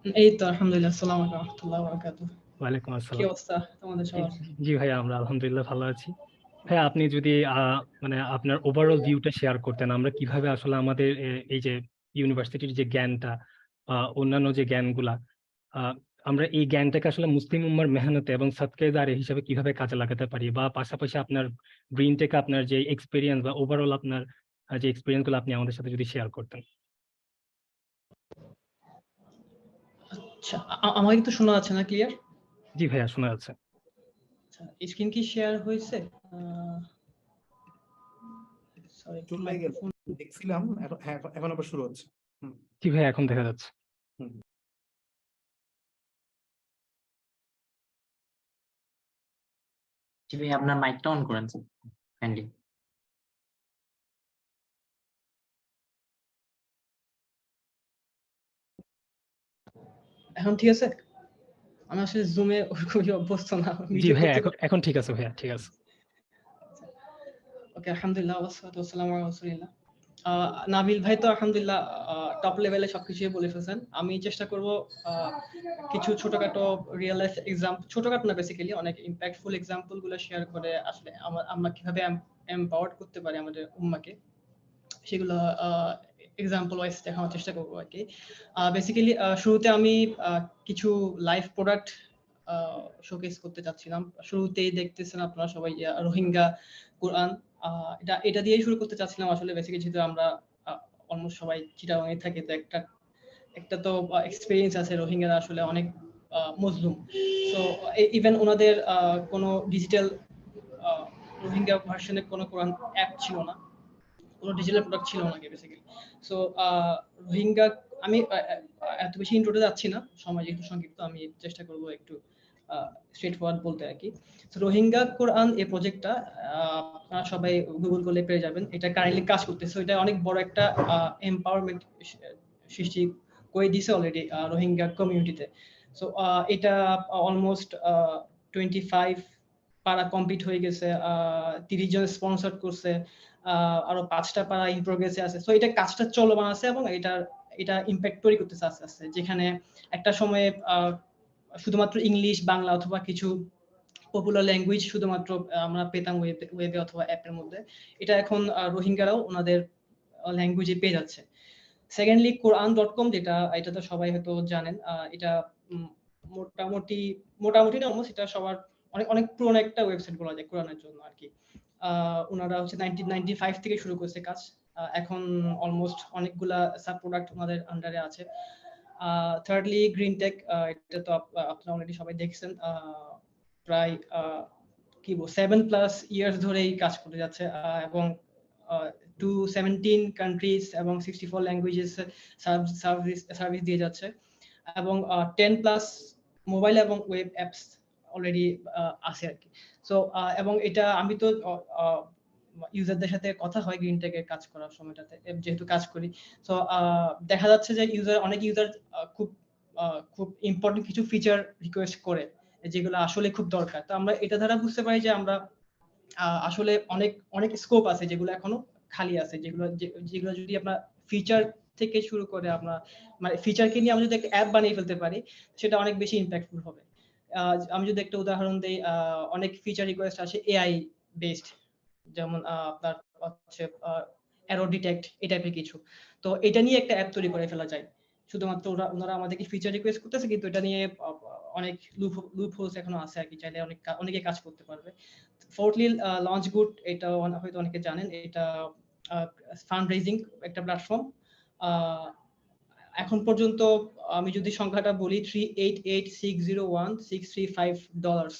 এই তো আলহামদুলিল্লাহ। আসসালামু আলাইকুম ওয়া রাহমাতুল্লাহি ওয়া বারাকাতুহু। ওয়ালাইকুম কি আসসালাম। অবস্থা তোমাদের সবার? জি ভাইয়া, আমরা আলহামদুলিল্লাহ ভালো আছি। ভাইয়া, আপনি যদি মানে আপনার ওভারঅল ভিউটা শেয়ার করতেন, আমরা কিভাবে আসলে আমাদের এই যে ইউনিভার্সিটির যে জ্ঞানটা, অন্যান্য যে জ্ঞানগুলা, আহ, আমরা এই জ্ঞানটাকে আসলে মুসলিম উম্মার মেহনতে এবং সদকায়ে জারিয়া হিসাবে কিভাবে কাজে লাগাতে পারি, বা পাশাপাশি আপনার গ্রিন টেকে আপনার যে এক্সপিরিয়েন্স বা ওভারঅল আপনার যে এক্সপিরিয়েন্স গুলো আপনি আমাদের সাথে যদি শেয়ার করতেন। আচ্ছা, আমাকে তো শোনা যাচ্ছে না ক্লিয়ার? জি ভাইয়া, শোনা যাচ্ছে। আচ্ছা, স্ক্রিন কি শেয়ার হয়েছে? সরি, একটু চলে গেল, মাইক্রোফোন। দেখছিলাম এখন আবার শুরু হচ্ছে। জি ভাইয়া, এখন দেখা যাচ্ছে। জি ভাই, আপনার মাইকটা অন করেন কাইন্ডলি। এখন ঠিক আছে? আমি আসলে জুমে খুবই অভ্যস্ত না। জি মিটে ভাইয়া, করতে এখন ঠিক আছে ভাইয়া, ঠিক আছে। ওকে, আলহামদুলিল্লাহ ওয়াসসালাতু ওয়াসসালামু আলা রাসূলিল্লাহ। নাবিল ভাই তো আলহামদুলিল্লাহ টপ লেভেলে সবকিছুই বলে ফেলছেন। আমি চেষ্টা করব কিছু ছোটখাটো রিয়েল লাইফ ছোটখাটো না, বেসিক্যালি অনেক ইম্প্যাক্টফুল এক্সাম্পল গুলো শেয়ার করে আসলে আমরা কিভাবে এম্পাওয়ার্ড করতে পারি আমাদের উম্মাকে, সেগুলো এক্সাম্পল ওয়াইজ দেখানোর চেষ্টা করবো আর কি। বেসিক্যালি শুরুতে আমি কিছু লাইভ প্রোডাক্ট শোকেস করতে চাচ্ছিলাম। শুরুতেই দেখতেছেন আপনারা সবাই রোহিঙ্গা কোরআন, এটা দিয়েই শুরু করতে চাচ্ছিলাম আসলে। বেসিক্যালি যেহেতু আমরা অলমোস্ট সবাই চিটাগাংয়ে থাকি, তো একটা তো এক্সপেরিয়েন্স আছে। রোহিঙ্গারা আসলে অনেক মজলুম। সো ইভেন ওনাদের কোনো ডিজিটাল রোহিঙ্গা ভার্সনে কোনো কোরআন অ্যাপ ছিল না, কোনো ডিজিটাল প্রোডাক্ট ছিল না বেসিক্যালি। সো রোহিঙ্গা, আমি এত বেশি ইন্ট্রোতে যাচ্ছি না, সময় যেহেতু সংক্ষিপ্ত, আমি চেষ্টা করবো একটু স্ট্রেট ফরওয়ার্ড বলতে আর কি। রোহিঙ্গা কোরআন এই প্রজেক্টটা আপনারা সবাই গুগল করলে পেয়ে যাবেন। এটা কারেন্টলি কাজ করতেছে। এটা অনেক বড় একটা এম্পাওয়ারমেন্ট সৃষ্টি করে দিছে অলরেডি রোহিঙ্গা কমিউনিটিতে। সো এটা অলমোস্ট 25 পারা কমপ্লিট হয়ে গেছে, 30 জন স্পন্সর করছে, আরো 5টা পারা ইন প্রোগ্রেসে আছে। সো এটা কাজটা চলমান আছে এবং এটা ইম্প্যাক্ট তৈরি করতেছে আস্তে আস্তে। যেখানে একটা সময়ে শুধুমাত্র ইংলিশ, বাংলা অথবা কিছু পপুলার ল্যাঙ্গুয়েজ শুধুমাত্র আমরা পেতাম ওয়েবে অথবা অ্যাপের মধ্যে, এটা এখন রোহিঙ্গারাও ওনাদের ল্যাঙ্গুয়েজে পেয়ে যাচ্ছে। সেকেন্ডলি কোরআন.com, এটা তো সবাই হয়তো জানেন। এটা মোটামুটি না, অলমোস্ট এটা সবার অনেক অনেক পুরনো একটা ওয়েবসাইট বলা যায় কোরআনের জন্য আর কি। ওনারা হচ্ছে 1995 থেকে শুরু করেছে কাজ। এখন অলমোস্ট অনেকগুলা সাব প্রোডাক্ট ওনাদের আন্ডারে আছে। থার্ডলি গ্রিন টেক, এটা তো আপনারা অলরেডি সবাই দেখছেন। প্রায় কি বলবো 7+ ইয়ার্স ধরেই কাজ করে যাচ্ছে, এবং 217 কান্ট্রিজ এবং 64 ল্যাঙ্গুয়েজেস সার্ভিস দিয়ে যাচ্ছে, এবং 10+ মোবাইল এবং ওয়েব অ্যাপস অলরেডি আছে আর কি। সো এবং এটা আমি তো ইউজারদের সাথে কথা হয় গ্রিন টেকের কাজ করার সময়টাতে, যেহেতু কাজ করি। সো দেখা যাচ্ছে যে অনেক ইউজার খুব ইম্পর্টেন্ট কিছু ফিচার রিকোয়েস্ট করে, যেগুলো আসলে খুব দরকার। তো আমরা এটা দ্বারা বুঝতে পারি যে আমরা আসলে অনেক অনেক স্কোপ আছে যেগুলো এখনো খালি আছে, যেগুলো যদি আমরা ফিচার থেকে শুরু করে আমরা মানে ফিচারকে নিয়ে আমরা যদি একটা অ্যাপ বানিয়ে ফেলতে পারি, সেটা অনেক বেশি ইম্প্যাক্টফুল হবে। আমি যদি একটা উদাহরণ দেই, অনেক ফিচার রিকোয়েস্ট আসে এআই বেসড, যেমন আপনার হচ্ছে এরর ডিটেক্ট, এই টাইপের কিছু। তো এটা নিয়ে একটা অ্যাপ তৈরি করে ফেলা যায়। শুধুমাত্র ওনারা আমাদেরকে ফিচার রিকোয়েস্ট করতেছে, কিন্তু এটা নিয়ে অনেক লুপ হোলস এখনো আছে আর কি, চাইলে অনেকে কাজ করতে পারবে। ফোর্থলি লঞ্চ গুড, এটা হয়তো অনেকে জানেন। এটা ফান্ড রেজিং একটা প্ল্যাটফর্ম। এখন পর্যন্ত আমি যদি সংখ্যাটা বলি, $388,601,635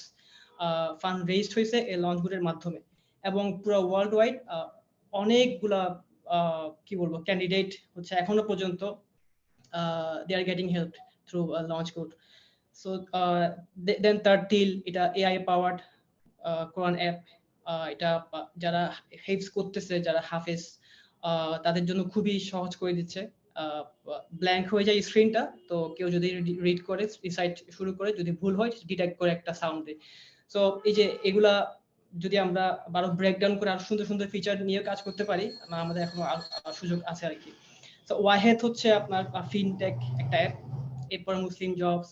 ফান্ড রেজড হয়েছে এই লঞ্চ গুডের মাধ্যমে, এবং পুরো ওয়ার্ল্ড ওয়াইড অনেকগুলা কি বলবো ক্যান্ডিডেট হচ্ছে এখনো পর্যন্ত they are getting helped through launch code. So then third till, এটা AI powered কোরআন অ্যাপ। এটা যারা হেফজ করতেছে, যারা হাফেজ, তাদের জন্য খুবই সহজ করে দিচ্ছে। ব্ল্যাঙ্ক হয়ে যায় স্ক্রিনটা, তো কেউ যদি রিড করে, রিসাইট শুরু করে, যদি ভুল হয় ডিটেক্ট করে একটা সাউন্ড দেয়। সো এই যে এগুলা যদি আমরা আরো ব্রেকডাউন করে আরো সুন্দর সুন্দর ফিচার নিয়ে কাজ করতে পারি, আমাদের এখনো সুযোগ আছে আর কি। সো ওয়াহেদ হচ্ছে আপনার ফিনটেক একটা অ্যাপ। এরপর মুসলিম জবস,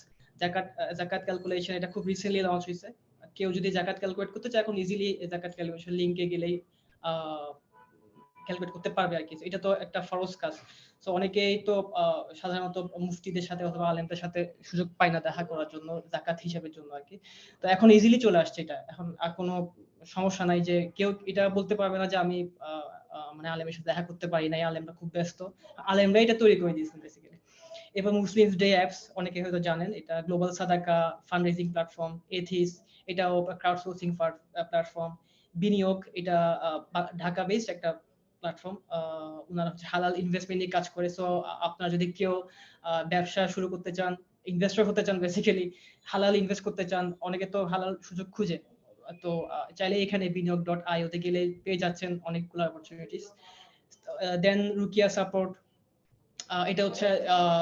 জাকাত ক্যালকুলেশন, এটা খুব রিসেন্টলি লঞ্চ হয়েছে। কেউ যদি জাকাত ক্যালকুলেট করতে চায় এখন ইজিলি জাকাত ক্যালকুলেশন লিংকে গেলেই ক্যালকুলেট করতে পারবে আর কি। এটা তো একটা ফরজ কাজ। সো অনেকেই তো সাধারণত মুফতিদের সাথে অথবা আলেমদের সাথে সুযোগ পায় না দেখা করার জন্য জাকাত হিসাবের জন্য আর কি। তো এখন ইজিলি চলে আসছে এটা, এখন আর কোনো সমস্যা নাই যে কেউ এটা বলতে পারবে না যে আমি মানে আলেমের সাথে দেখা করতে পারি নাই, আলেমরা খুব ব্যস্ত। আলেমরা এটা তৈরি করে দিয়েছেন বেসিক্যালি। এবার মুসলিম ডে অ্যাপস অনেকে হয়তো জানেন, এটা গ্লোবাল সাদাকা ফান্ড রেজিং প্ল্যাটফর্ম। এথিস, এটাও ক্রাউড সোর্সিং প্ল্যাটফর্ম। বিনিয়োগ, এটা ঢাকা বেসড একটা প্ল্যাটফর্ম। ওনারা হচ্ছে হালাল ইনভেস্টমেন্ট নিয়ে কাজ করে। সো আপনারা যদি কেউ ব্যবসা শুরু করতে চান, ইনভেস্টর হতে চান, বেসিক্যালি হালাল ইনভেস্ট করতে চান, অনেকে তো হালাল সুযোগ খুঁজে, তো চাইলে এখানে বিনিয়োগ.io তে গেলে পেয়ে যাচ্ছেন অনেকগুলো অপরচুনিটিস। দেন রুকিয়া সাপোর্ট, এটা হচ্ছে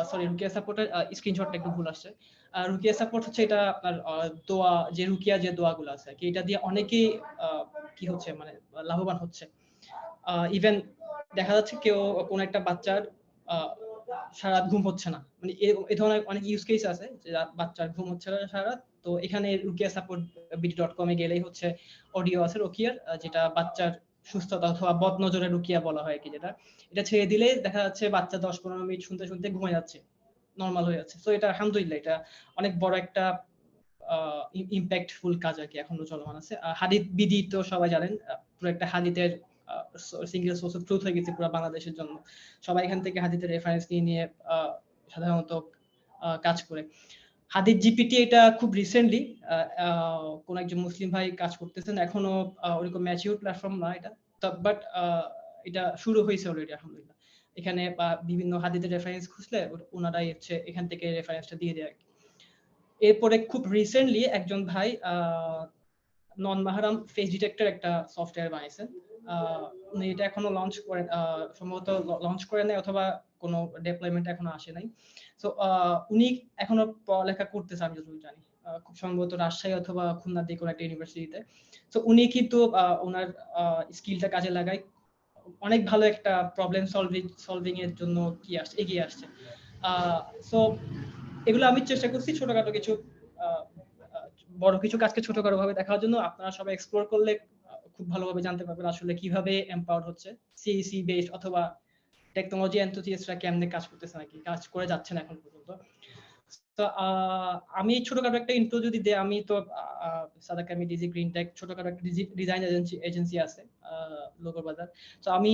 সরি রুকিয়া সাপোর্টের স্ক্রিনশটটা একটু ভুল আসছে। রুকিয়া সাপোর্ট হচ্ছে এটা আপনার দোয়া, যে রুকিয়া যে দোয়াগুলো আছে কি, এটা দিয়ে অনেকেই কি হচ্ছে মানে লাভবান হচ্ছে। ইভেন দেখা যাচ্ছে কেউ কোন একটা বাচ্চার সারা রাত ঘুম হচ্ছে না, মানে এই ধরনের অনেক ইউজ কেস আছে যে বাচ্চার ঘুম হচ্ছে না সারা রাত। তো এখানে রুকিয়া সাপোর্ট বিডি.com এ গেলেই হচ্ছে অডিও আছে রুকিয়ার, যেটা বাচ্চার সুস্থতা অথবা বদনজরের রুকিয়া বলা হয় কি, যেটা এটা ছেড়ে দিলে দেখা যাচ্ছে বাচ্চা 10-15 মিনিট শুনতে শুনতে ঘুমিয়ে যাচ্ছে, নর্মাল হয়ে যাচ্ছে। তো এটা আলহামদুলিল্লাহ এটা অনেক বড় একটা ইম্প্যাক্টফুল কাজ আর কি, এখনো চলমান আছে। হাদিস বিডি তো সবাই জানেন, পুরো একটা হাদিসের সিঙ্গেল সোর্স অফ ট্রুথ হয়ে গেছে পুরো বাংলাদেশের জন্য। সবাই এখান থেকে হাদিসের রেফারেন্স নিয়ে সাধারণত কাজ করে। হাদিস জিপিটি, এটা খুব রিসেন্টলি কোন একজন মুসলিম ভাই কাজ করতেছেন, এখনো ওরকম ম্যাচিউর প্ল্যাটফর্ম না এটা, বাট এটা শুরু হয়েছে অলরেডি আলহামদুলিল্লাহ। এখানে বিভিন্ন হাদিসের রেফারেন্স খুঁজলে ওনারাই হচ্ছে এখান থেকে রেফারেন্সটা দিয়ে দেয় আর কি। এরপরে খুব রিসেন্টলি একজন ভাই নন মাহরাম ফেস ডিটেক্টর একটা সফটওয়্যার বানিয়েছেন। উনি এটা এখনো লঞ্চ করেন, সম্ভবত লঞ্চ করে নাই অথবা কোনো ডেপ্লয়মেন্ট এখনো আসে নাই। সো উনি এখনো পড়ালেখা করতেছে আমি যতদূর জানি, খুব সম্ভবত রাজশাহী অথবা খুলনার দিকে কোনো একটা ইউনিভার্সিটিতে। সো উনি কিন্তু ওনার স্কিলটা কাজে লাগায় অনেক ভালো একটা প্রবলেম সলভিং এর জন্য কি আসছে, এগিয়ে আসছে। সো এগুলো আমি চেষ্টা করছি ছোটখাটো কিছু বড় কিছু কাজকে ছোটখাটো ভাবে দেখার জন্য। আপনারা সবাই এক্সপ্লোর করলে খুব ভালোভাবে জানতে পারবেন আসলে কিভাবে এম্পাওয়ার্ড হচ্ছে সিইসি বেসড অথবা টেকনোলজি এনথুসিয়াস্টরা কেমনে কাজ করতেছে নাকি কাজ করে যাচ্ছেন এখন পর্যন্ত। তো আমি ছোটখাটো একটা ইন্ট্রো যদি দেই, আমি তো সাদাকা আমি ডিজি গ্রিন টেক ছোটখাটো একটা ডিজাইন এজেন্সি আছে লোগো বাজার। তো আমি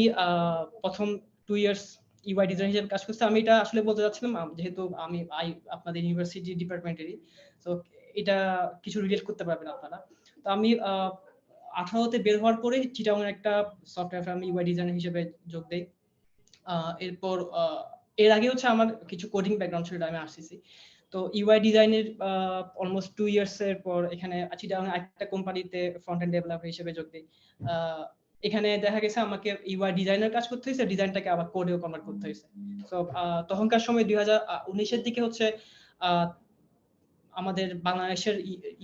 প্রথম 2 ইয়ার্স ইউআই ডিজাইন হিসেবে কাজ করছি। আমি এটা আসলে বলতে চাচ্ছিলাম যেহেতু আমি আপনাদের ইউনিভার্সিটি ডিপার্টমেন্টেরই, তো এটা কিছু রিলেট করতে পারবেন আপনারা। তো আমি 18তে বের হওয়ার পরে চিটাগং একটা সফটওয়্যার ফার্মে ইউআই ডিজাইনার হিসেবে যোগ দেই। এরপর এর আগে হচ্ছে আমার কিছু কোডিং ব্যাকগ্রাউন্ড ছিল, আমি আসছি। তো ইউআই ডিজাইনের অলমোস্ট 2 ইয়ার্স এর পর এখানে চিটাগং একটা কোম্পানিতে ফ্রন্ট এন্ড ডেভেলপার হিসেবে যোগ দিই। এখানে দেখা গেছে আমাকে ইউআই ডিজাইনার কাজ করতে হয়েছে, ডিজাইনটাকে আবার কোডেও কনভার্ট করতে হয়েছে। তো তখনকার সময় 2019 এর দিকে হচ্ছে আমাদের বাংলাদেশের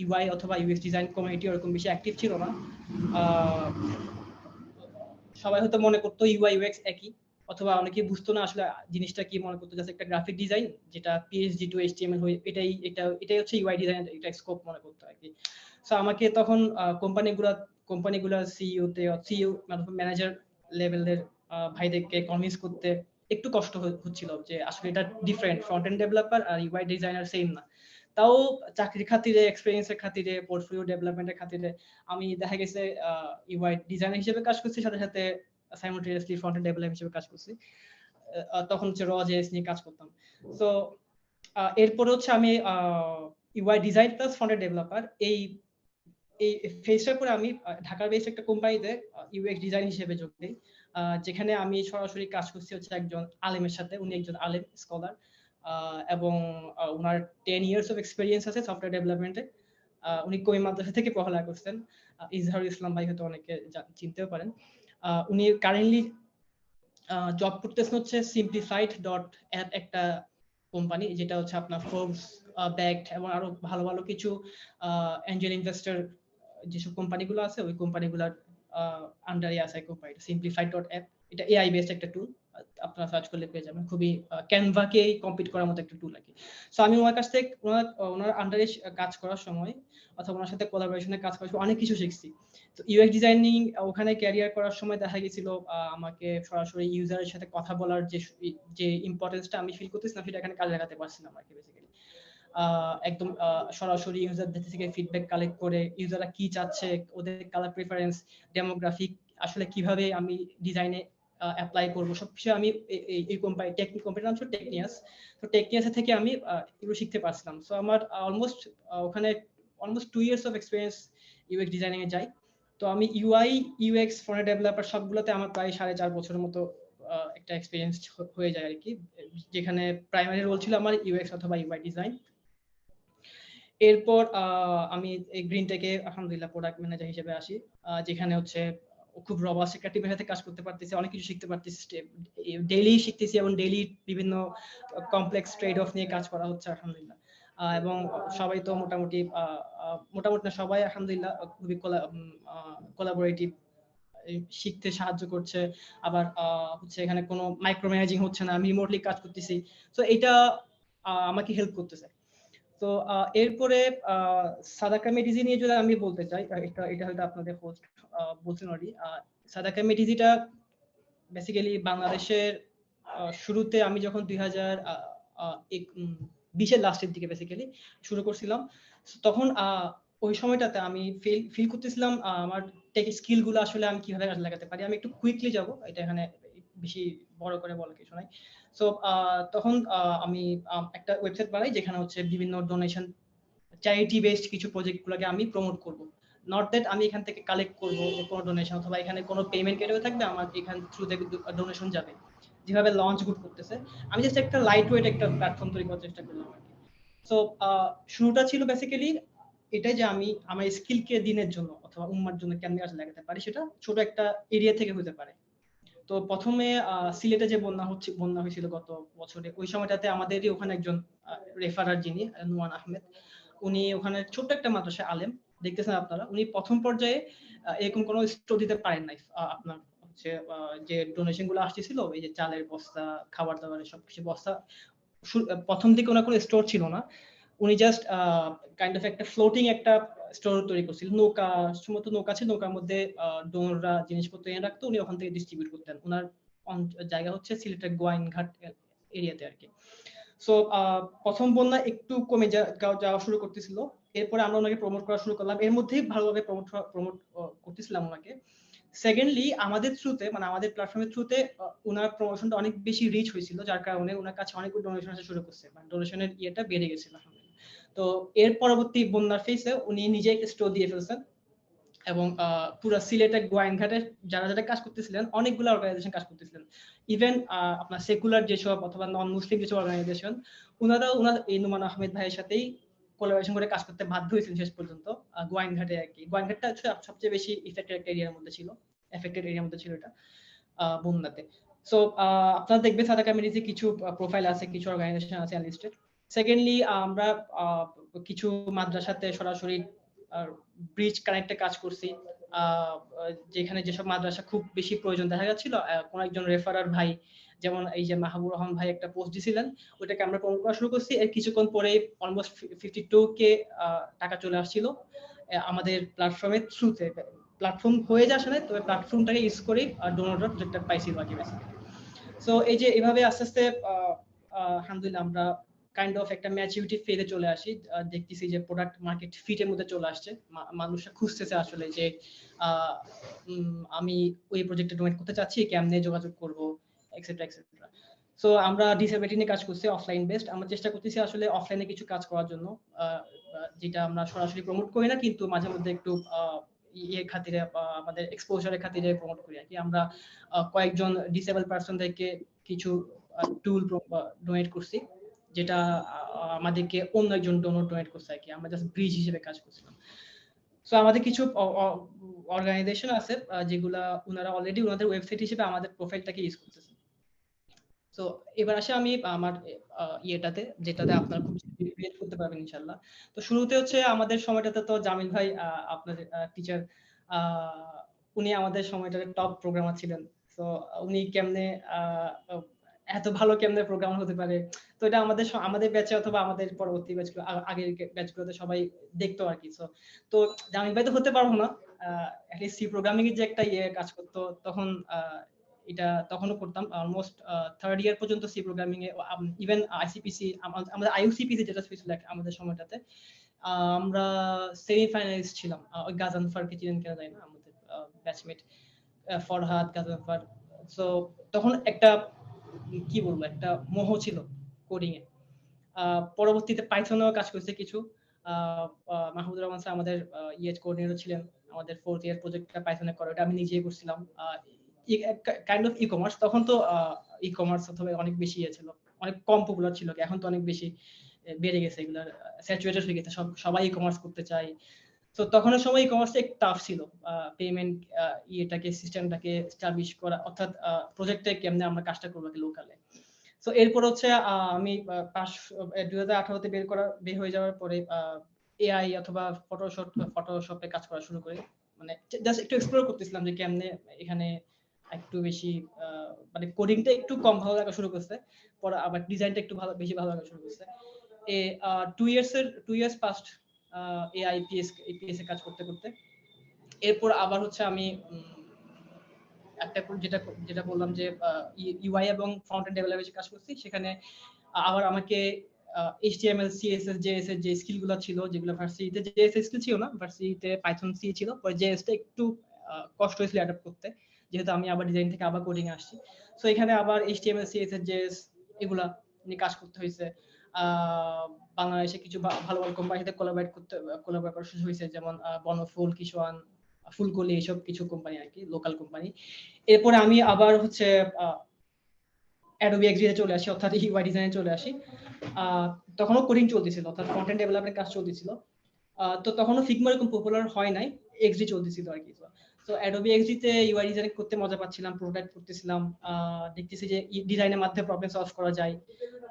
ইউআই অথবা ইউএক্স ডিজাইন কমিউনিটি ওরকম বেশি অ্যাক্টিভ ছিল না। সবাই হয়তো মনে করতো ইউআই ইউএক্স একই, অথবা অনেকে বুঝতো না আসলে জিনিসটা কি, মনে করতো জাস্ট একটা গ্রাফিক ডিজাইন যেটা পিএইচডি টু এইচটিএমএল হয়ে এটাই হচ্ছে ইউআই ডিজাইন, এটা স্কোপ মনে করতো আর কি। সো আমাকে তখন কোম্পানিগুলোর সিইও ম্যানেজার লেভেলের ভাইদেরকে কনভিন্স করতে একটু কষ্ট হচ্ছিল যে আসলে এটা ডিফারেন্ট, ফ্রন্ট এন্ড ডেভেলপার আর ইউআই ডিজাইনার সেম না। তাও চাকরির খাতিরে, এক্সপেরিয়েন্সের খাতিরে, পোর্টফোলিও ডেভেলপমেন্টের খাতিরে আমি দেখা গেছে ইউআই ডিজাইনার হিসেবে কাজ করছি, সাথে সাথে সাইমultaneously ফ্রন্ট এন্ড ডেভেলপার হিসেবে কাজ করছি। তখন হচ্ছে র.জেএস নিয়ে কাজ করতাম। সো এরপরে হচ্ছে আমি UI design plus front end developer এই ফেজটার পরে আমি ঢাকার বেসড একটা কোম্পানিতে ইউএক্স ডিজাইন হিসেবে যোগ দিই, যেখানে আমি সরাসরি কাজ করছি হচ্ছে একজন আলেমের সাথে। উনি একজন আলেম স্কলার এবং ওনার 10 ইয়ার্স অফ এক্সপেরিয়েন্স আছে সফটওয়্যার ডেভেলপমেন্টে। উনি কমি মাদ্রাসা থেকে পড়ালেখা করছেন। ইজহারুল ইসলাম ভাই হয়তো অনেকে চিনতেও পারেন। উনি কারেন্টলি জব করতেছেন হচ্ছে simplified.app একটা কোম্পানি, যেটা হচ্ছে আপনার ফোর্বস ব্যাকড এবং আরো ভালো ভালো কিছু এঞ্জেল ইনভেস্টর যেসব কোম্পানিগুলো আছে ওই কোম্পানিগুলোর আন্ডারে আছে কোম্পানিটা simplified.app। এটা এআই বেসড একটা টুল। আপনারা সার্চ করলে পেয়ে যাবেন। খুবই ক্যানভাকে কম্পিট করার মতো একটা টুল আর কি। সো আমি ওনার কাছ থেকে ওনার আন্ডারে কাজ করার সময় অথবা ওনার সাথে কোলাবোরেশনে কাজ করার সময় অনেক কিছু শিখছি। তো ইউএক্স ডিজাইনিং ওখানে ক্যারিয়ার করার সময় দেখা গেছিল আমাকে সরাসরি ইউজারের সাথে কথা বলার যে ইম্পর্টেন্সটা আমি ফিল করতেছিলাম সেটা এখানে কাজে লাগাতে পারছিলাম আর কি বেসিক্যালি। একদম সরাসরি ইউজারদের থেকে ফিডব্যাক কালেক্ট করে ইউজাররা কি চাচ্ছে, ওদের কালার প্রেফারেন্স, ডেমোগ্রাফিক আসলে কিভাবে আমি ডিজাইনে অ্যাপ্লাই করব, সবকিছু আমি এই কোম্পানির নাম ছিল টেকনিয়াস। তো টেকনিয়াস থেকে আমি এগুলো শিখতে পারছিলাম। সো আমার অলমোস্ট ওখানে almost 2 years of experience UX designing এ যাই। তো আমি ইউআই ইউএক্স ফ্রন্ট ডেভেলপার সবগুলোতে আমার প্রায় 4.5 বছরের মতো একটা এক্সপিরিয়েন্স হয়ে যায় আর কি, যেখানে প্রাইমারি রোল ছিল আমার ইউএক্স অথবা ইউআই ডিজাইন। এরপর আমি এই গ্রিন টেকে আলহামদুলিল্লাহ প্রোডাক্ট ম্যানেজার হিসেবে আসি, যেখানে হচ্ছে খুব রবাস্ট একটা টিমের সাথে কাজ করতে পারতেছি, অনেক কিছু শিখতে পারতেছি, ডেইলি শিখতেছি এবং ডেইলি বিভিন্ন কমপ্লেক্স ট্রেড অফ নিয়ে কাজ করা হচ্ছে আলহামদুলিল্লাহ। এবং সবাই তো মোটামুটি না সবাই আলহামদুলিল্লাহ খুবই কোলাবোরেটিভ, শিখতে সাহায্য করছে। আবার হচ্ছে এখানে কোনো মাইক্রো ম্যানেজিং হচ্ছে না, আমি রিমোটলি কাজ করতেছি। তো এটা আমাকে হেল্প করতেছে। তো এরপরে সাদাকা মেডিজি নিয়ে যদি আমি বলতে চাই, এটা হয়তো আপনাদের হোস্ট বলছেন অলরেডি। সাদাকা মেডিজিটা বেসিক্যালি বাংলাদেশের শুরুতে আমি যখন 2020 লাস্টের দিকে বেসিক্যালি শুরু করছিলাম, তখন ওই সময়টাতে আমি ফিল করতেছিলাম আমার টেক স্কিল গুলো আসলে আমি কিভাবে কাজে লাগাতে পারি। আমি একটু কুইকলি যাব, এটা এখানে বেশি বড় করে বলার কিছু নাই। সো তখন আমি একটা ওয়েবসাইট বানাই যেখানে হচ্ছে বিভিন্ন ডোনেশন চ্যারিটি বেসড কিছু প্রজেক্ট গুলোকে আমি প্রমোট করব। নট দ্যাট আমি এখান থেকে কালেক্ট করব কোনো ডোনেশন অথবা এখানে কোনো পেমেন্ট গেটওয়ে থাকবে, আমার এখান থ্রু থেকে ডোনেশন যাবে, যেভাবে লঞ্চ গুড করতেছে। আমি জাস্ট একটা লাইট ওয়েট একটা প্ল্যাটফর্ম তৈরি করার চেষ্টা করলাম আর কি। সো শুরুটা ছিল বেসিক্যালি এটাই যে আমি আমার স্কিলকে দিনের জন্য অথবা উম্মার জন্য কেমনে কাজে লাগাতে পারি, সেটা ছোট একটা এরিয়া থেকে হতে পারে। তো প্রথমে সিলেটে যে বন্যা হয়েছিল গত বছরে, ওই সময়টাতে আমাদেরই ওখানে একজন রেফারার যিনি নুমান আহমেদ, উনি ওখানে ছোট্ট একটা মাদ্রাসা আলেম, দেখতেছেন আপনারা, উনি প্রথম পর্যায়ে এরকম কোনো স্টোর দিতে পারেন নাই। আপনার হচ্ছে যে ডোনেশন গুলো আসছিল, এই যে চালের বস্তা, খাবার দাবারের সবকিছু বস্তা, প্রথম দিকে ওনার কোনো স্টোর ছিল না। উনি জাস্ট কাইন্ড অফ একটা ফ্লোটিং একটা স্টোর তৈরি করছিল, নৌকা, সম্ভবত নৌকা ছিল, নৌকার মধ্যে ডোনররা জিনিসপত্র এনে রাখতো, উনি ওখান থেকে ডিস্ট্রিবিউট করতেন। ওনার জায়গা হচ্ছে সিলেটের গোয়াইনঘাট এরিয়াতে আর কি। সো প্রথম বন্যা একটু কমে যাওয়া শুরু করতেছিল, এরপরে আমরা ওনাকে প্রমোট করা শুরু করলাম, এর মধ্যেই ভালোভাবে প্রমোট করতেছিলাম ওনাকে। সেকেন্ডলি আমাদের থ্রুতে, মানে আমাদের প্ল্যাটফর্মের থ্রুতে ওনার প্রমোশনটা অনেক বেশি রিচ হয়েছিল, যার কারণে ওনার কাছে অনেকগুলো ডোনেশন আসা শুরু করছে, মানে ডোনেশনের ইয়েটা বেড়ে গেছিল। তো এর পরবর্তী বন্যার ফেসে উনি নিজে একটা স্টোর দিয়ে ফেলছেন এবং পুরো সিলেটের গোয়াইনঘাটে যারা কাজ করতেছিলেন, অনেকগুলো অর্গানাইজেশন কাজ করতেছিলেন। ইভেন আপনার সেকুলার যেসব অথবা নন মুসলিম যেসব অর্গানাইজেশন, ওনার এই নুমান আহমেদ ভাইয়ের সাথেই কোলাবোরেশন করে কাজ করতে বাধ্য হয়েছিলেন শেষ পর্যন্ত গোয়াইনঘাটে আর কি। গোয়াইনঘাটটা হচ্ছে সবচেয়ে বেশি এফেক্টেড এরিয়ার মধ্যে ছিল এটা বন্যাতে। সো আপনারা দেখবেন সাদাকা মেডিজি কিছু প্রোফাইল আছে, কিছু অর্গানাইজেশন আছে লিস্টেড। সেকেন্ডলি আমরা কিছু মাদ্রাসাতে সরাসরি ব্রিজ কানেক্টে কাজ করছি, যেখানে যেসব মাদ্রাসা খুব বেশি প্রয়োজন দেখা যাচ্ছিল, কোন একজন রেফারার ভাই, যেমন এই যে মাহবুব রহমান ভাই একটা পোস্ট দিছিলেন, ওটাকে আমরা প্রমোট করা শুরু করছি। এর কিছুক্ষণ পরে অলমোস্ট 52K টাকা চলে আসছিল আমাদের প্ল্যাটফর্মের থ্রুতে। প্ল্যাটফর্ম হয়ে যাচ্ছে না, তবে প্ল্যাটফর্মটাকে ইউজ করেই ডোনাররা প্রজেক্টটা পাইছিল আর কি বেসিক্যালি। সো এই যে এভাবে আস্তে আস্তে আলহামদুলিল্লাহ আমরা কাইন্ড অফ একটা ম্যাচুরিটি ফেজে চলে আসি, দেখতেছি যে প্রোডাক্ট মার্কেট ফিটের মধ্যে চলে আসছে, মানুষরা খুঁজতেছে আসলে যে আমি ওই প্রজেক্টে ডোনেট করতে চাচ্ছি, কেমনে যোগাযোগ করব, এক্সেট্রা এক্সেট্রা। সো আমরা ডিসেবিলিটি নিয়ে কাজ করছি অফলাইন বেসড, আমরা চেষ্টা করতেছি আসলে অফলাইনে কিছু কাজ করার জন্য, যেটা আমরা সরাসরি প্রমোট করি না, কিন্তু মাঝে মধ্যে একটু ইয়ে খাতিরে আমাদের এক্সপোজারের খাতিরে প্রমোট করি আর কি। আমরা কয়েকজন ডিসেবল পারসনদেরকে কিছু টুল ডোনেট করছি, যেটা আমাদেরকে অন্য একজন ডোনর ডোনেট করছে আর কি, আমরা জাস্ট ব্রিজ হিসেবে কাজ করছিলাম। সো আমাদের কিছু অর্গানাইজেশন আছে যেগুলা ওনারা অলরেডি ওনাদের ওয়েবসাইট হিসেবে আমাদের প্রোফাইলটাকে ইউজ করতেছে। সো এবার আসে আমি আমার ইয়েটাতে, যেটাতে আপনারা খুব রিলেট করতে পারবেন ইনশাআল্লাহ। তো শুরুতে হচ্ছে আমাদের সময়টাতে তো জামিল ভাই আপনাদের টিচার, উনি আমাদের সময়টাতে টপ প্রোগ্রামার ছিলেন তো উনি কেমনে এত ভালো কেমনে প্রোগ্রামার হতে পারে। তো এটা আমাদের ব্যাচে অথবা আমাদের পরবর্তী ব্যাচগুলো আগের ব্যাচগুলোতে সবাই দেখতো আরকি। তো জামিল ভাই তো হতে পারবো না। এটলিস্ট সি প্রোগ্রামিং এর যে একটা কাজ করতো তখন এটা তখনও করতাম অলমোস্ট 3rd ইয়ার পর্যন্ত সি প্রোগ্রামিং এ ইভেন আইসিপিসি আমাদের আইইউসিপিসি যেটা ছিল আমাদের সময়টাতে আমরা সেমিফাইনালিস্ট ছিলাম। ওই গাজানফারকে চিনেন কিনা জানি না, আমাদের ব্যাচমেট ফরহাদ গাজানফার। সো তখন একটা কি বলবো একটা মোহ ছিল কোডিং এ। পরবর্তীতে পাইথনেও কাজ করছে কিছু। মাহমুদুর রহমান স্যার আমাদের কোঅর্ডিনেটর ছিলেন। আমাদের 4th ইয়ার প্রজেক্টটা পাইথনে করে, ওটা আমি নিজেই করছিলাম। Kind of ecommerce. তখন তো ই-কমার্স অথবা অনেক বেশি ছিল, অনেক কম পপুলার ছিল, এখন তো অনেক বেশি বেড়ে গেছে, এগুলার স্যাচুরেটেড হয়ে গেছে, সবাই ই-কমার্স করতে চায়। তো তখনের সময় ই-কমার্সটা একটু টাফ ছিল। পেমেন্ট সিস্টেমটাকে এস্টাবলিশ করা, অর্থাৎ প্রজেক্টে কেমনে আমরা কাজটা করবো লোকালে। সো এরপর হচ্ছে আমি 2018 তে বের হয়ে যাওয়ার পরে এআই অথবা ফটোশপে কাজ করা শুরু করি। মানে জাস্ট একটু এক্সপ্লোর করতেছিলাম যে কেমনে এখানে একটু বেশি মানে কোডিংটা একটু কম ভালো লাগা শুরু করছে, পরে আবার ডিজাইনটা একটু বেশি ভালো লাগা শুরু করছে। 2 ইয়ার্স পাস্ট এআই পিএস এ কাজ করতে করতে। এরপর আবার হচ্ছে আমি একটা যেটা বললাম যে ইউআই এবং ফ্রন্ট এন্ড ডেভেলপমেন্টে কাজ করছি, সেখানে আবার আমাকে HTML CSS JS এর যে স্কিলগুলো ছিল, যেগুলো ভার্সিটিতে JS স্কিল ছিল না, ভার্সিটিতে পাইথন সি ছিল, পরে JS টা একটু কষ্ট হয়েছিল অ্যাডাপ্ট করতে, যেহেতু আমি আবার ডিজাইন থেকে আবার কোডিং এ আসছি। সো এখানে আবার HTML CSS JS এগুলা নিয়ে কাজ করতে হয়েছে। বাংলাদেশে কিছু ভালো ভালো কোম্পানির সাথে কোলাবরেট করার সুযোগ হয়েছে, যেমন বনফুল, কিশোয়ান, ফুলকলি, এইসব কিছু কোম্পানি আর কি, লোকাল কোম্পানি। এরপরে আমি আবার হচ্ছে অ্যাডোবি এক্সডি চলে আসি, অর্থাৎ ইউআই ডিজাইনে চলে আসি। তখনও কোডিং চলতেছিল, অর্থাৎ কন্টেন্ট ডেভেলপমেন্টের কাজ চলতেছিল। তো তখনও ফিগমা এরকম পপুলার হয় নাই, এক্সডি চলতেছিল আর কি। তো অ্যাডোবি এক্সডি তে ইউআই ডিজাইন করতে মজা পাচ্ছিলাম, প্রোটোটাইপ করতেছিলাম, দেখতেছি যে ডিজাইনের মাধ্যমে প্রবলেম সলভ করা যায়।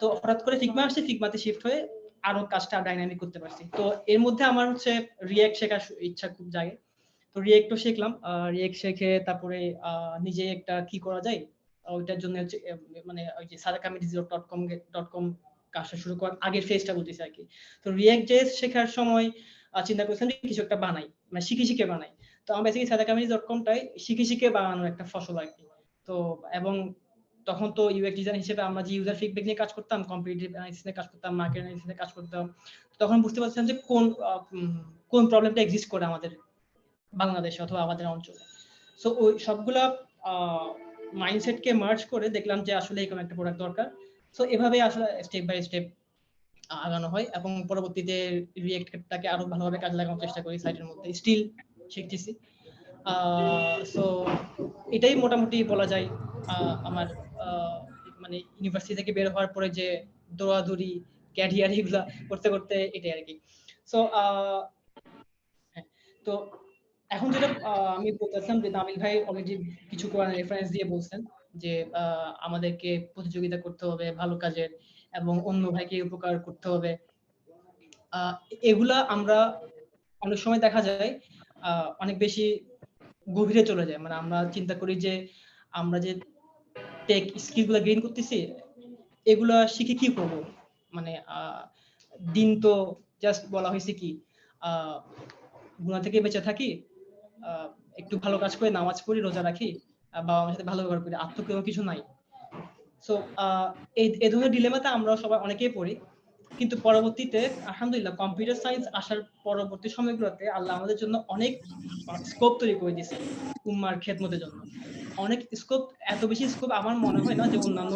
তো হঠাৎ করে ফিগমা আসছে, ফিগমাতে শিফট হয়ে আরো কাজটা ডাইনামিক করতে পারছি। তো এর মধ্যে আমার হচ্ছে রিঅ্যাক্ট শেখার ইচ্ছা খুব জাগে। তো রিঅ্যাক্টও শিখলাম। রিঅ্যাক্ট শিখে তারপরে নিজে একটা কি করা যায় ওইটার জন্য হচ্ছে মানে ওই যে sadakamitizor.com কাজটা শুরু করার আগের ফেজটা বলতেছি আর কি। তো রিঅ্যাক্ট জেএস শেখার সময় চিন্তা করছিলাম যে কিছু একটা বানাই, মানে শিখে বানাই। তো আমার বেসিক্যালি sadakamitizor.com-টাই শিখে বানানোর একটা ফসল আর কি। তো এবং তখন তো ইউএক্স ডিজাইন হিসেবে আমরা যে ইউজার ফিডব্যাক নিয়ে কাজ করতাম, কম্পিটিটিভ অ্যানালিসিস নিয়ে কাজ করতাম, মার্কেট অ্যানালিসিস নিয়ে কাজ করতাম, তখন বুঝতে পারছিলাম যে কোন প্রবলেমটা এক্সিস্ট করে আমাদের বাংলাদেশে অথবা আমাদের অঞ্চলে। সো ওই সবগুলা মাইন্ডসেটকে মার্জ করে দেখলাম যে আসলে এরকম একটা প্রোডাক্ট দরকার। সো এভাবে আসলে স্টেপ বাই স্টেপ আগানো হয়, এবং পরবর্তীতে রিঅ্যাক্টটাকে আরো ভালোভাবে কাজে লাগানোর চেষ্টা করি সাইটের মধ্যে, স্টিল শিখতেছি। সো এটাই মোটামুটি বলা যায় আমার মানে ইউনিভার্সিটি থেকে বের হওয়ার পরে যে দৌড়াদৌড়ি ক্যারিয়ার এগুলা করতে করতে এটাই আর কি। সো তো এখন যেটা আমি বলতেছিলাম যে নাবিল ভাই অলরেডি কিছু রেফারেন্স দিয়ে বলছেন যে আমাদেরকে প্রতিযোগিতা করতে হবে ভালো কাজের, এবং অন্য ভাইকে উপকার করতে হবে। এগুলা আমরা অনেক সময় দেখা যায় অনেক বেশি গভীরে চলে যায়। মানে আমরা চিন্তা করি যে আমরা যে টেক স্কিলগুলো গেইন করতেছি, এগুলা শিখে কি করব? মানে দিন তো জাস্ট বলা হয়েছে কি গুনাহ থেকে বেঁচে থাকি, একটু ভালো কাজ করে নামাজ পড়ি, রোজা রাখি, বাবা মার সাথে ভালো ব্যবহার করি, আর তো কোনো কিছু নাই। সো এই ধরনের ডিলেমাতে আমরা সবাই অনেকেই পড়ি। কিন্তু পরবর্তীতে আলহামদুলিল্লাহ কম্পিউটার সায়েন্স আসার পরবর্তী সময়গুলোতে আল্লাহ আমাদের জন্য অনেক স্কোপ তৈরি করে দিয়েছে উম্মার খেদমতের জন্য। অনেক স্কোপ, এত বেশি স্কোপ আমার মনে হয় না যে অন্যান্য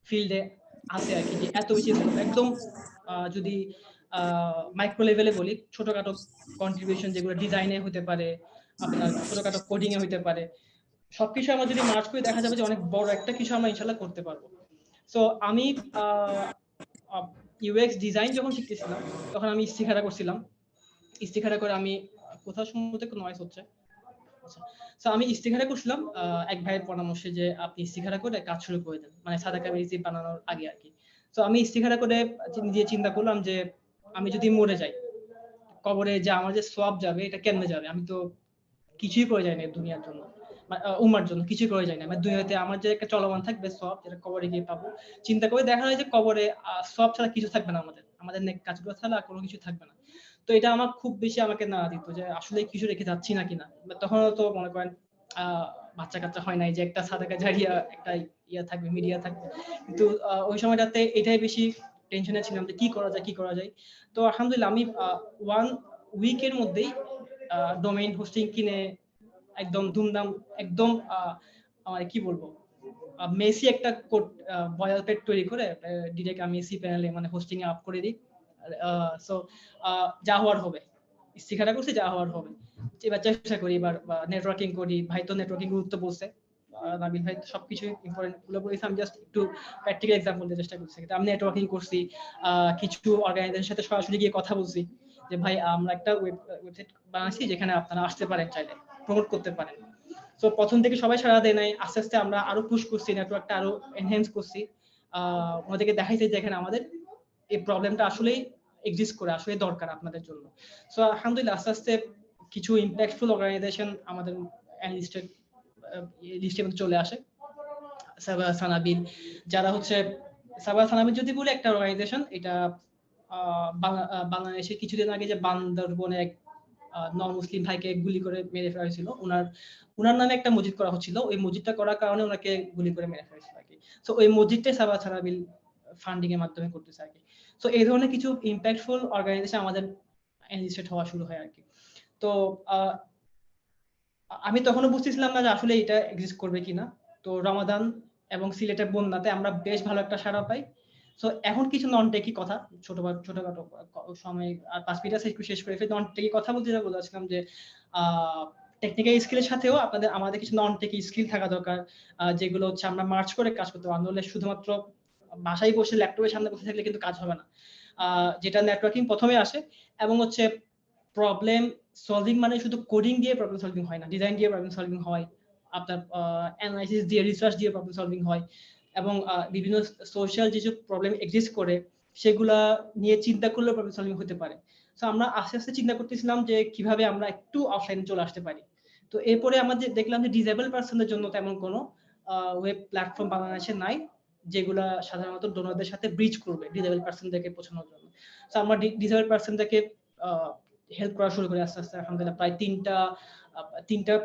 ফিল্ডে আছে আর কি, যে এত বেশি স্কোপ। একদম যদি মাইক্রো লেভেলে বলি, ছোটখাটো কন্ট্রিবিউশন যেগুলো ডিজাইনে হতে পারে, আপনার ছোটখাটো কোডিং এ হতে পারে, সবকিছু আমরা যদি মার্জ করে দেখা যাবে যে অনেক বড় একটা কিছু আমরা ইনশাআল্লাহ করতে পারবো। সো আমি ইউএক্স ডিজাইন যখন শিখতেছিলাম তখন আমি ইস্তিখারা করছিলাম। ইস্তিখারা করে আমি কোথাও সম্ভবত একটু নয়েজ হচ্ছে। আচ্ছা, সো আমি ইস্তিখারা করছিলাম এক ভাইয়ের পরামর্শে যে আপনি ইস্তিখারা করে কাজ শুরু করে দেন, মানে সাদাকামিজি বানানোর আগে আর কি। সো আমি ইস্তিখারা করে নিজে চিন্তা করলাম যে আমি যদি মরে যাই, কবরে যে আমার যে সওয়াব যাবে এটা কেমনে যাবে, আমি তো কিছুই করে যাইনি দুনিয়ার জন্য, উম্মার জন্য কিছু করে যায় না, মানে দুনিয়াতে আমার যে একটা চলমান থাকবে সব, যেটা কবরে গিয়ে পাবো, চিন্তা করে দেখা যায় যে কবরে সব ছাড়া কিছু থাকবে না, আমাদের নেক কাজগুলো ছাড়া আর কোনো কিছু থাকবে না। তো এটা আমার খুব বেশি আমাকে নাড়া দিত যে আসলে কিছু রেখে যাচ্ছি না কিনা। তখন তো মনে করেন বাচ্চা কাচ্চা হয় নাই যে একটা সাদাকা জারিয়া একটা ইয়া থাকবে, মিডিয়া থাকবে, কিন্তু ওই সময়টাতে এটাই বেশি টেনশনে ছিলাম যে কি করা যায়। তো আলহামদুলিল্লাহ আমি 1 উইকের মধ্যেই ডোমেইন হোস্টিং কিনে একদম ধুমধাম, একদম আমার কি বলবো, মেসি একটা কোড বয়াল পেট তৈরি করে ডিরেক্ট আমি সি প্যানেলে মানে হোস্টিং এ আপ করে দিই। সো যা হওয়ার হবে, ইস্তিখারা করছি, যা হওয়ার হবে। এবার চেষ্টা করি, এবার নেটওয়ার্কিং করি। ভাই তো নেটওয়ার্কিং গুরুত্ব বলছে, নাবিল ভাই তো সবকিছু ইম্পর্টেন্ট গুলো বলেছে, আমি জাস্ট একটু প্র্যাকটিক্যাল এক্সাম্পল দিয়ে চেষ্টা করছি। আমি নেটওয়ার্কিং করছি, কিছু অর্গানাইজেশনের সাথে সরাসরি গিয়ে কথা বলছি যে ভাই আমরা একটা ওয়েবসাইট বানাচ্ছি যেখানে আপনারা আসতে পারেন, চাইলে প্রমোট করতে পারেন। তো প্রথম থেকে সবাই সাড়া দেয় নাই, আস্তে আস্তে আমরা আরো পুশ করছি, নেটওয়ার্কটা আরো এনহ্যান্স করছি, ওনাদেরকে দেখাইছি যে এখানে আমাদের এই প্রবলেমটা আসলেই এক্সিস্ট করে, আসলে দরকার আপনাদের জন্য। সো আলহামদুলিল্লাহ আস্তে আস্তে কিছু ইম্প্যাক্টফুল অর্গানাইজেশন আমাদের লিস্টের মধ্যে চলে আসে। সাবা সানাবিল, যারা হচ্ছে সাবা সানাবিল যদি বলে একটা অর্গানাইজেশন, এটা বাংলাদেশে কিছুদিন আগে যে বান্দরবনে এক নন মুসলিম ভাইকে গুলি করে মেরে ফেলা হয়েছিল, ওনার নামে একটা মসজিদ করা হচ্ছিল, ওই মসজিদটা করার কারণে ওনাকে গুলি করে মেরে ফেলা হয়েছিল আর কি। সো ওই মসজিদটাই সাবা সানাবিল ফান্ডিং এর মাধ্যমে করতেছে আর কি। সো এই ধরনের কিছু ইম্প্যাক্টফুল অর্গানাইজেশন আমাদের এনলিস্টেড হওয়া শুরু হয় আর কি। তো আমি তখনও বুঝতেছিলাম না যে আসলে এটা এক্সিস্ট করবে কিনা। তো রমাদান এবং সিলেটের বন্যাতে আমরা বেশ ভালো একটা সাড়া পাই। সো এখন কিছু নন টেকি কথা, ছোটখাটো সময় আর 5 মিনিট আছে, একটু শেষ করে ফেলি। নন টেকি কথা বলতে যা বলেছিলাম যে টেকনিক্যাল স্কিলের সাথেও আমাদের কিছু নন টেকি স্কিল থাকা দরকার, যেগুলো হচ্ছে আমরা মার্চ করে কাজ করতে পারবো। নাহলে শুধুমাত্র বাসায় বসে ল্যাপটপের সামনে বসে থাকলে কিন্তু কাজ হবে না। যেটা নেটওয়ার্কিং প্রথমে আসে, এবং হচ্ছে প্রবলেম সলভিং মানে শুধু কোডিং দিয়ে প্রবলেম সলভিং হয় না, ডিজাইন দিয়ে প্রবলেম সলভিং হয়, আপনার অ্যানালাইসিস দিয়ে, রিসার্চ দিয়ে প্রবলেম সলভিং হয়, এবং বিভিন্ন সোশ্যাল যেসব প্রবলেম এক্সিস্ট করে সেগুলা নিয়ে চিন্তা করলে প্রবলেম সলভিং হতে পারে। সো আমরা আস্তে আস্তে চিন্তা করতেছিলাম যে কিভাবে আমরা একটু অফলাইনে চলে আসতে পারি। তো এরপরে আমাদের দেখলাম যে ডিসেবল পার্সনদের জন্য তেমন কোনো ওয়েব প্ল্যাটফর্ম বাংলাদেশে নাই যেগুলা সাধারণত ডোনারদের সাথে ব্রিজ করবে ডিসেবল পার্সনদেরকে পৌঁছানোর জন্য। সো আমরা ডিসেবল পার্সনদেরকে হেল্প করা শুরু করি আস্তে আস্তে। আলহামদুলিল্লাহ প্রায় তিনটা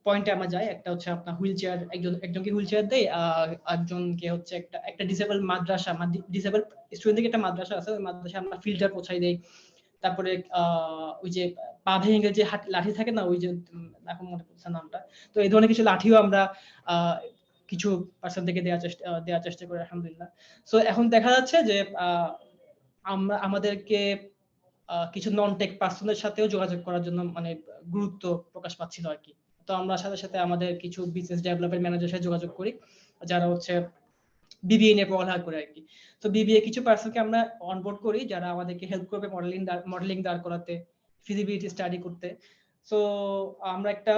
পয়েন্টে আমরা যাই। একটা হচ্ছে আপনার হুইল চেয়ার, একজনকে হুইল চেয়ার দেয়, একজনকে হচ্ছে একটা ডিসেবল মাদ্রাসা, ডিসেবল স্টুডেন্টদের একটা মাদ্রাসা আছে, ওই মাদ্রাসায় আমরা ফিল্টার পৌঁছাই দেই। তারপরে ওই যে পা ভেঙে যে লাঠি থাকে না, ওই যে এখন মনে পড়ছে নামটা, তো এই ধরনের কিছু লাঠিও আমরা কিছু পার্সন থেকে দেওয়ার চেষ্টা করি আলহামদুলিল্লাহ। সো এখন দেখা যাচ্ছে যে আমরা আমাদেরকে কিছু নন টেক পার্সনের সাথেও যোগাযোগ করার জন্য মানে গুরুত্ব প্রকাশ পাচ্ছিল আর কি। তো আমরা সাথে সাথে আমাদের কিছু বিজনেস ডেভেলপমেন্ট ম্যানেজারের সাথে যোগাযোগ করি, যারা হচ্ছে বিবিএ নিয়ে পড়ালেখা করে আর কি। তো বিবিএ কিছু পার্সনকে আমরা অনবোর্ড করি যারা আমাদেরকে হেল্প করবে মডেলিং দাঁড় করাতে, ফিজিবিলিটি স্টাডি করতে। সো আমরা একটা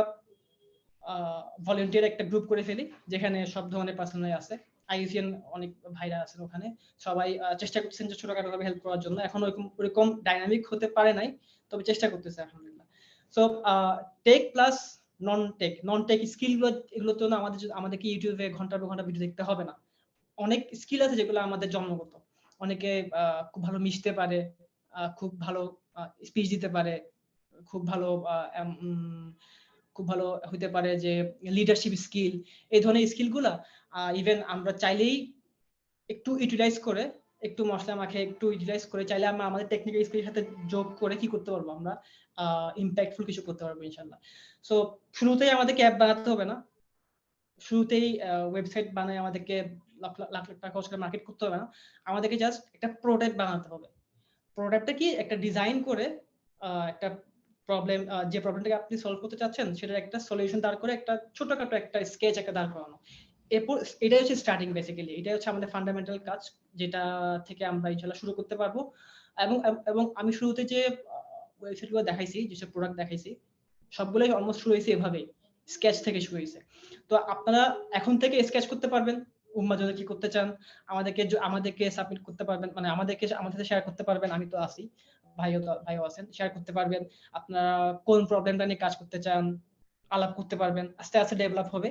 ভলান্টিয়ার একটা গ্রুপ করে ফেলি যেখানে সব ধরনের পার্সোনাল আছে, আইইউসিএন অনেক ভাইরা আছেন ওখানে, সবাই চেষ্টা করছেন যে ছোটখাটো ভাবে হেল্প করার জন্য। এখন ওরকম ডাইনামিক হতে পারে নাই, তবে চেষ্টা করতেছে আলহামদুলিল্লাহ। So tech plus non tech skill এগুলো তো না, আমাদেরকে ইউটিউবে ঘন্টার পর ঘন্টা ভিডিও দেখতে হবে না। অনেক স্কিল আছে যেগুলো আমাদের জন্মগত। অনেকে খুব ভালো মিশতে পারে, খুব ভালো স্পিচ দিতে পারে, খুব ভালো হতে পারে যে লিডারশিপ স্কিল, এই ধরনের স্কিলগুলা ইভেন আমরা চাইলেই একটু ইউটিলাইজ করে, একটু মশলা মাখে একটু ইউটিলাইজ করে চাইলে আমরা আমাদের টেকনিক্যাল স্কিলের সাথে যোগ করে কি করতে পারবো, আমরা ইম্প্যাক্টফুল কিছু করতে পারবো ইনশাআল্লাহ। সো শুরুতেই আমাদেরকে অ্যাপ বানাতে হবে না, শুরুতেই ওয়েবসাইট বানায় আমাদেরকে লাখ লাখ টাকা খরচ করে মার্কেট করতে হবে না, আমাদেরকে জাস্ট একটা প্রোডাক্ট বানাতে হবে। প্রোডাক্টটা কি, একটা ডিজাইন করে একটা প্রবলেম, যে প্রবলেমটাকে আপনি সলভ করতে চাচ্ছেন সেটার একটা সলিউশন দাঁড় করে একটা ছোটখাটো একটা স্কেচ একটা দাঁড় করানো। এরপর এটাই হচ্ছে স্টার্টিং, বেসিক্যালি এটাই হচ্ছে আমাদের ফান্ডামেন্টাল কাজ, যেটা থেকে আমরা ইনশাআল্লাহ শুরু করতে পারবো। এবং আমি শুরুতে যে ওয়েবসাইটগুলো দেখাইছি, যেসব প্রোডাক্ট দেখাইছি, সবগুলোই অলমোস্ট শুরু হয়েছে এভাবেই, স্কেচ থেকে শুরু হয়েছে। তো আপনারা এখন থেকে স্কেচ করতে পারবেন, উম্মা যদি কি করতে চান আমাদেরকে সাবমিট করতে পারবেন, মানে আমাদের সাথে শেয়ার করতে পারবেন। আমি তো আছি, ভাইও আছেন, শেয়ার করতে পারবেন আপনারা কোন প্রবলেমটা নিয়ে কাজ করতে চান, আলাপ করতে পারবেন, আস্তে আস্তে ডেভেলপ হবে,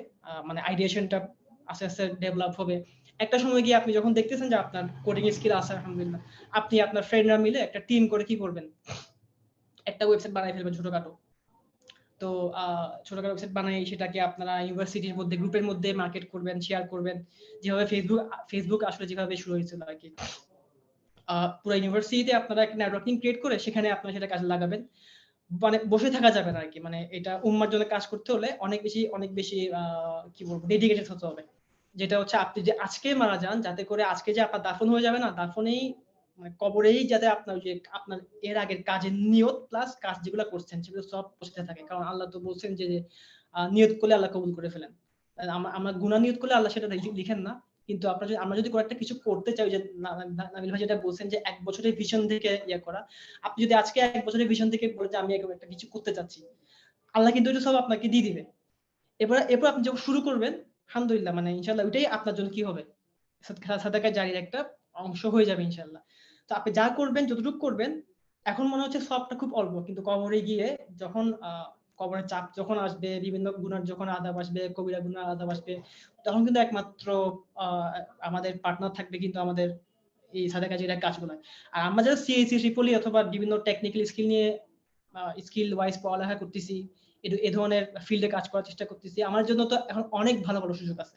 মানে আইডিয়েশনটা আস্তে আস্তে ডেভেলপ হবে। একটা সময় গিয়ে আপনি যখন দেখতেছেন যে আপনার কোডিং স্কিল আছে আলহামদুলিল্লাহ, আপনি আপনার ফ্রেন্ডরা মিলে একটা টিম করে কি করবেন, একটা ওয়েবসাইট বানাই ফেলবেন ছোটখাটো। তো ছোটখাটো ওয়েবসাইট বানাই সেটাকে আপনারা ইউনিভার্সিটির মধ্যে গ্রুপের মধ্যে মার্কেট করবেন, শেয়ার করবেন, যেভাবে ফেসবুক আসলে যেভাবে শুরু হয়েছিল আর কি। পুরো ইউনিভার্সিটিতে আপনারা একটা নেটওয়ার্কিং ক্রিয়েট করে সেখানে আপনারা সেটা কাজে লাগাবেন। মানে বসে থাকা যাবে না আর কি, মানে এটা উম্মার জন্য কাজ করতে হলে অনেক বেশি কি বলবো ডেডিকেটেড হতে হবে। যেটা হচ্ছে আপনি যে আজকে মারা যান, যাতে করে আজকে যে আপনার দাফন হয়ে যাবে না, দাফনেই মানে কবরেই যাতে আপনার যে আপনার এর আগের কাজের নিয়ত প্লাস কাজ যেগুলো করছেন সেগুলো সব বসতে থাকে। কারণ আল্লাহ তো বলছেন যে নিয়ত করলে আল্লাহ কবুল করে ফেলেন। আমরা গুনাহ নিয়ত করলে আল্লাহ সেটা লিখেন না। কিন্তু আমরা যদি কোনো একটা কিছু করতে চাই, যে নাবিল ভাই যেটা বলছেন যে 1 বছরের ভিশন থেকে ইয়ে করা, আপনি যদি আজকে 1 বছরের ভিশন থেকে বলে যে আমি একটা কিছু করতে চাচ্ছি, আল্লাহ কিন্তু এটা সব আপনাকে দিয়ে দিবে। এরপর আপনি যখন শুরু করবেন আলহামদুলিল্লাহ, মানে ইনশাআল্লাহ ওইটাই আপনার জন্য কি হবে, সাদাকা জারির একটা অংশ হয়ে যাবে ইনশাআল্লাহ। তো আপনি যা করবেন, যতটুকু করবেন, এখন মনে হচ্ছে সবটা খুব অল্প, কিন্তু কবরে গিয়ে যখন কবরের চাপ যখন আসবে, বিভিন্ন গুনার যখন আযাব আসবে, কবিরা গুনার আযাব আসবে, তখন কিন্তু একমাত্র আমাদের পার্টনার থাকবে কিন্তু আমাদের এই সাদাকা জারির কাজগুলো। আর আমরা যারা সিএসসি ট্রিপলি অথবা বিভিন্ন টেকনিক্যাল স্কিল নিয়ে স্কিল ওয়াইজ পড়ালেখা করতেছি, এই ধরনের ফিল্ডে কাজ করার চেষ্টা করতেছি, আমার জন্য তো এখন অনেক ভালো ভালো সুযোগ আছে।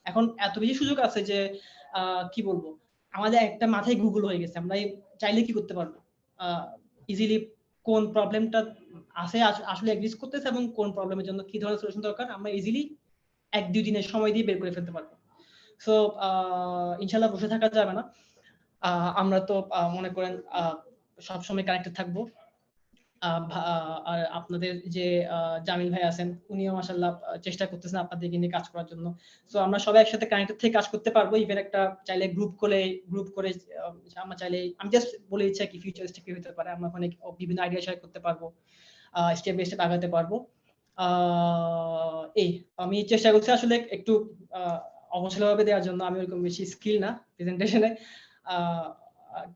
এখন এত বেশি সুযোগ আছে যে কি বলবো, আমাদের একটা মাথায় গুগল হয়ে গেছে, আমরা চাইলে কি করতে পারবো ইজিলি, কোন প্রবলেমটা আছে আসলে এক্সিস্ট করতেছে এবং কোন প্রবলেমের জন্য কি ধরনের সলিউশন দরকার, আমরা ইজিলি 1-2 দিনের সময় দিয়ে বের করে ফেলতে পারবো। সো ইনশাআল্লাহ বসে থাকা যাবে না। আমরা তো মনে করেন সবসময় কানেক্টেড থাকবো। আর আপনাদের যে জামিল ভাই আছেন, উনিও মাশাআল্লাহ চেষ্টা করতেছেন আপনাদেরকে নিয়ে কাজ করার জন্য। সো আমরা সবাই একসাথে কানেক্টেড থেকে কাজ করতে পারবো। ইভেন একটা চাইলে গ্রুপ করে আমরা চাইলে, আমি জাস্ট বলে ইচ্ছা কি ফিউচারিস্টিক কি হতে পারে, আমরা ওখানে বিভিন্ন আইডিয়া শেয়ার করতে পারবো, স্টেপ বাই স্টেপ আগাতে পারবো। এই আমি চেষ্টা করছি আসলে একটু অবসরভাবে দেওয়ার জন্য। আমি ওরকম বেশি স্কিল না প্রেজেন্টেশনে,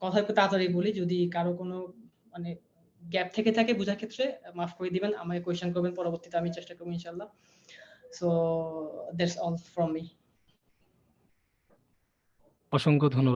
কথা একটু তাড়াতাড়ি বলি। যদি কারো কোনো মানে গ্যাপ থেকে থাকে বোঝার ক্ষেত্রে মাফ করে দিবেন, আমাকে কোয়েশ্চেন করবেন, পরবর্তীতে আমি চেষ্টা করবো ইনশাআল্লাহ। So that's all from me. অসংখ্য ধন্যবাদ।